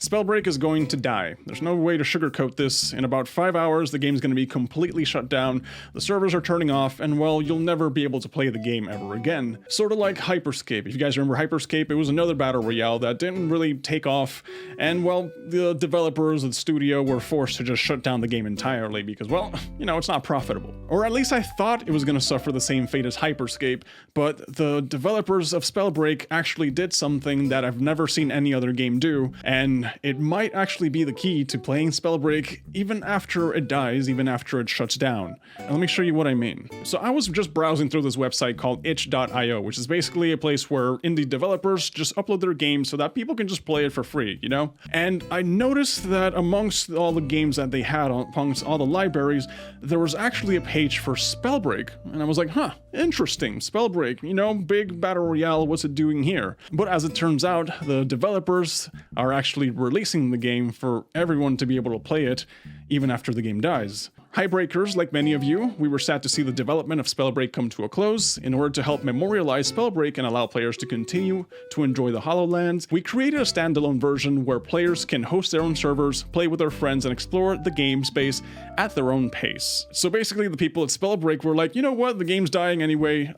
Spellbreak is going to die. There's no way to sugarcoat this. In about 5 hours, the game's going to be completely shut down, the servers are turning off, and well, you'll never be able to play the game ever again. Sort of like Hyperscape. If you guys remember Hyperscape, it was another battle royale that didn't really take off, and well, the developers of the studio were forced to just shut down the game entirely because, well, you know, it's not profitable. Or at least I thought it was going to suffer the same fate as Hyperscape, but the developers of Spellbreak actually did something that I've never seen any other game do, and it might actually be the key to playing Spellbreak even after it dies, even after it shuts down. And let me show you what I mean. So I was just browsing through this website called itch.io, which is basically a place where indie developers just upload their games so that people can just play it for free, you know? And I noticed that amongst all the games that they had, amongst all the libraries, there was actually a page for Spellbreak. And I was like, huh, interesting, Spellbreak, you know, big battle royale, what's it doing here? But as it turns out, the developers are actually releasing the game for everyone to be able to play it even after the game dies. Highbreakers, like many of you, we were sad to see the development of Spellbreak come to a close. In order to help memorialize Spellbreak and allow players to continue to enjoy the HoloLens, we created a standalone version where players can host their own servers, play with their friends, and explore the game space at their own pace. So basically the people at Spellbreak were like, you know what, the game's dying anyway,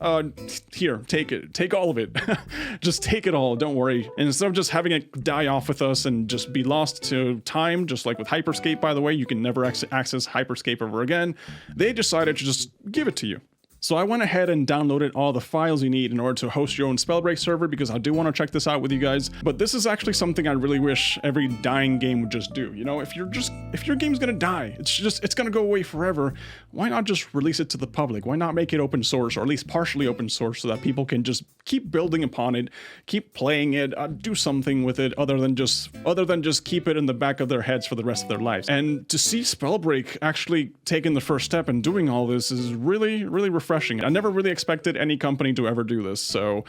here, take it, take all of it. Just take it all, don't worry. And instead of just having it die off with us and just be lost to time, just like with Hyperscape, by the way, you can never access Hyperscape ever again, they decided to just give it to you. So I went ahead and downloaded all the files you need in order to host your own Spellbreak server because I do want to check this out with you guys. But this is actually something I really wish every dying game would just do. You know, if your game's gonna die, it's gonna go away forever, why not just release it to the public? Why not make it open source, or at least partially open source, so that people can just keep building upon it, keep playing it, do something with it other than just keep it in the back of their heads for the rest of their lives. And to see Spellbreak actually taking the first step and doing all this is really, really refreshing. I never really expected any company to ever do this, so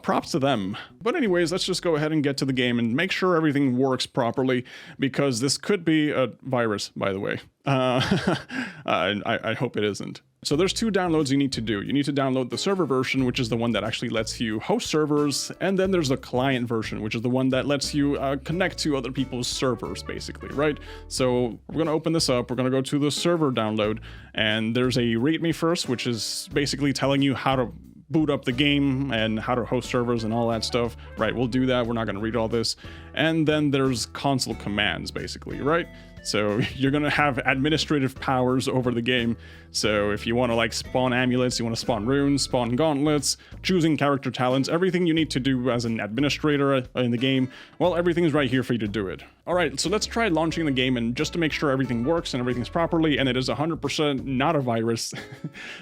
props to them. But anyways, let's just go ahead and get to the game and make sure everything works properly, because this could be a virus, by the way. I hope it isn't. So there's two downloads you need to do. You need to download the server version, which is the one that actually lets you host servers, and then there's the client version, which is the one that lets you connect to other people's servers, basically, right? So we're gonna open this up, we're gonna go to the server download, and there's a README first, which is basically telling you how to boot up the game and how to host servers and all that stuff. Right, we'll do that, we're not gonna read all this. And then there's console commands, basically, right? So you're gonna have administrative powers over the game. So if you want to like spawn amulets, you want to spawn runes, spawn gauntlets, choosing character talents, everything you need to do as an administrator in the game, well, everything's right here for you to do it. All right, so let's try launching the game, and just to make sure everything works and everything's properly, and it is 100% not a virus.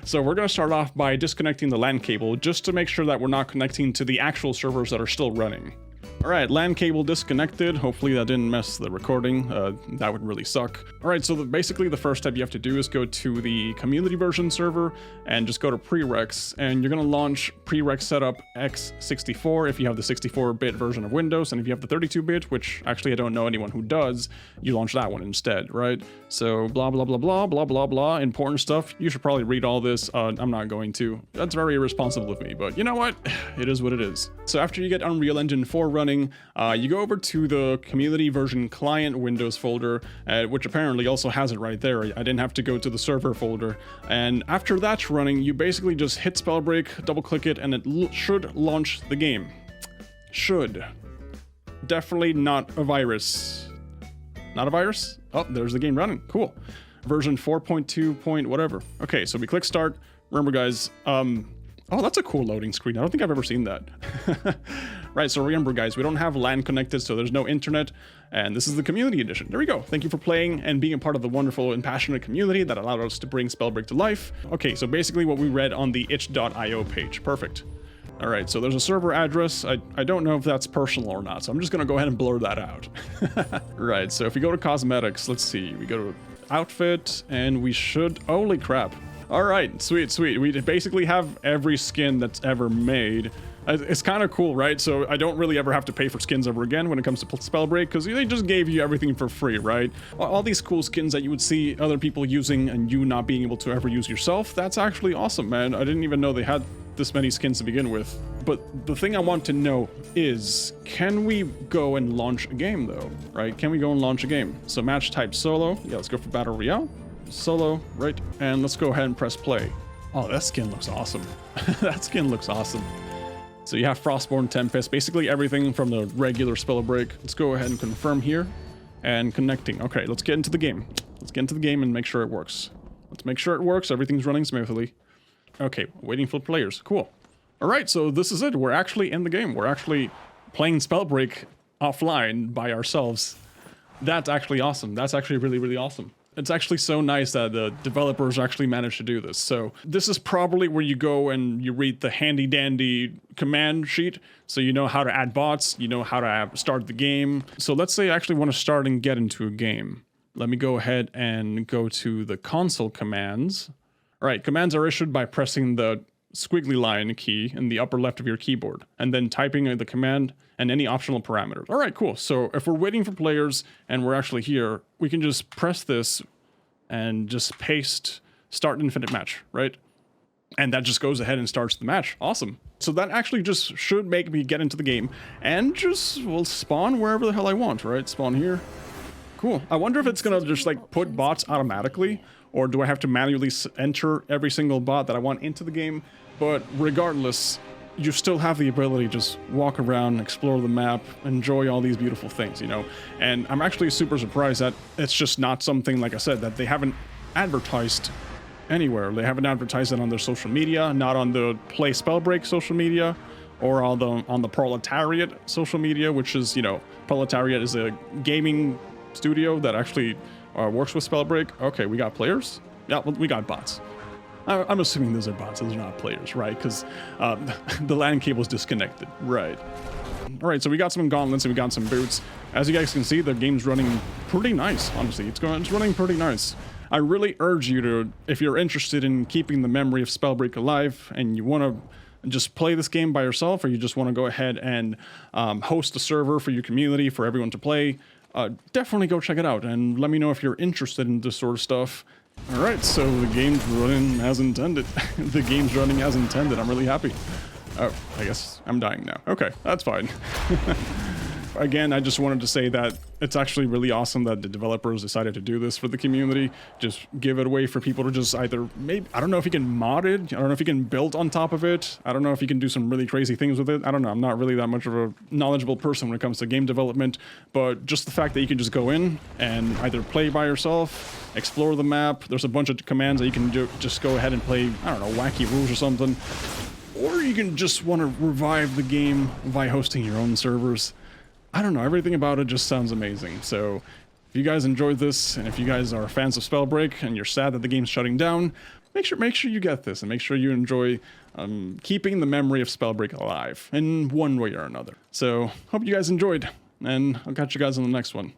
So we're gonna start off by disconnecting the LAN cable, just to make sure that we're not connecting to the actual servers that are still running. Alright, LAN cable disconnected. Hopefully that didn't mess the recording. That would really suck. Alright, so basically the first step you have to do is go to the community version server and just go to Prereqs, and you're going to launch Prereq Setup x64 if you have the 64-bit version of Windows, and if you have the 32-bit, which actually I don't know anyone who does, you launch that one instead, right? So blah blah blah blah blah blah blah, important stuff. You should probably read all this. I'm not going to. That's very irresponsible of me, but you know what? It is what it is. So after you get Unreal Engine 4 running, you go over to the community version client Windows folder, which apparently also has it right there. I didn't have to go to the server folder. And after that's running, you basically just hit Spellbreak, double click it, and it should launch the game. Should. Definitely not a virus. Not a virus? Oh, there's the game running. Cool. Version 4.2 point whatever. Okay, so we click start. Remember guys, oh, that's a cool loading screen. I don't think I've ever seen that. Right, so remember guys, we don't have LAN connected, so there's no internet, and this is the community edition. There we go. Thank you for playing and being a part of the wonderful and passionate community that allowed us to bring Spellbreak to life. Okay, so basically what we read on the itch.io page. Perfect. All right, so there's a server address. I don't know if that's personal or not, so I'm just gonna go ahead and blur that out. Right, so if we go to cosmetics, let's see, we go to outfit, and we should, holy crap. All right, sweet, sweet. We basically have every skin that's ever made. It's kind of cool, right? So I don't really ever have to pay for skins ever again when it comes to Spellbreak, because they just gave you everything for free, right? All these cool skins that you would see other people using and you not being able to ever use yourself, that's actually awesome, man. I didn't even know they had this many skins to begin with. But the thing I want to know is, can we go and launch a game though, right? Can we go and launch a game? So match type solo. Yeah, let's go for Battle Royale. Solo, right? And let's go ahead and press play. Oh, that skin looks awesome. That skin looks awesome. So you have Frostborn Tempest, basically everything from the regular Spellbreak. Let's go ahead and confirm here and connecting. Okay, let's get into the game. Let's get into the game and make sure it works. Let's make sure it works. Everything's running smoothly. Okay, waiting for players. Cool. All right, so this is it. We're actually in the game. We're actually playing Spellbreak offline by ourselves. That's actually awesome. That's actually really, really awesome. It's actually so nice that the developers actually managed to do this. So this is probably where you go and you read the handy dandy command sheet. So you know how to add bots, you know how to start the game. So let's say I actually want to start and get into a game. Let me go ahead and go to the console commands. All right, commands are issued by pressing the squiggly line key in the upper left of your keyboard and then typing the command and any optional parameters. All right, cool. So if we're waiting for players and we're actually here, we can just press this and just paste start infinite match, right? And that just goes ahead and starts the match. Awesome. So that actually just should make me get into the game and just will spawn wherever the hell I want, right? Spawn here. Cool. I wonder if it's gonna just like put bots automatically, or do I have to manually enter every single bot that I want into the game? But regardless, you still have the ability to just walk around, explore the map, enjoy all these beautiful things, you know? And I'm actually super surprised that it's just not something, like I said, that they haven't advertised anywhere. They haven't advertised it on their social media, not on the Play Spellbreak social media, or on the Proletariat social media, which is, you know, Proletariat is a gaming studio that actually works with Spellbreak. Okay, we got players? Yeah, well, we got bots. I'm assuming those are bots, those are not players, right? Because the LAN cable's disconnected, right? All right, so we got some gauntlets and we got some boots. As you guys can see, the game's running pretty nice, honestly. It's running pretty nice. I really urge you to, if you're interested in keeping the memory of Spellbreak alive and you want to just play this game by yourself, or you just want to go ahead and host a server for your community, for everyone to play, definitely go check it out and let me know if you're interested in this sort of stuff. All right, so the game's running as intended. The game's running as intended. I'm really happy. Oh, I guess I'm dying now. Okay, that's fine. Again, I just wanted to say that it's actually really awesome that the developers decided to do this for the community. Just give it away for people to just either, maybe, I don't know if you can mod it. I don't know if you can build on top of it. I don't know if you can do some really crazy things with it. I don't know. I'm not really that much of a knowledgeable person when it comes to game development, but just the fact that you can just go in and either play by yourself, explore the map. There's a bunch of commands that you can do, just go ahead and play, I don't know, wacky rules or something. Or you can just want to revive the game by hosting your own servers. I don't know, everything about it just sounds amazing. So if you guys enjoyed this, and if you guys are fans of Spellbreak and you're sad that the game's shutting down, make sure you get this and make sure you enjoy keeping the memory of Spellbreak alive in one way or another. So hope you guys enjoyed, and I'll catch you guys on the next one.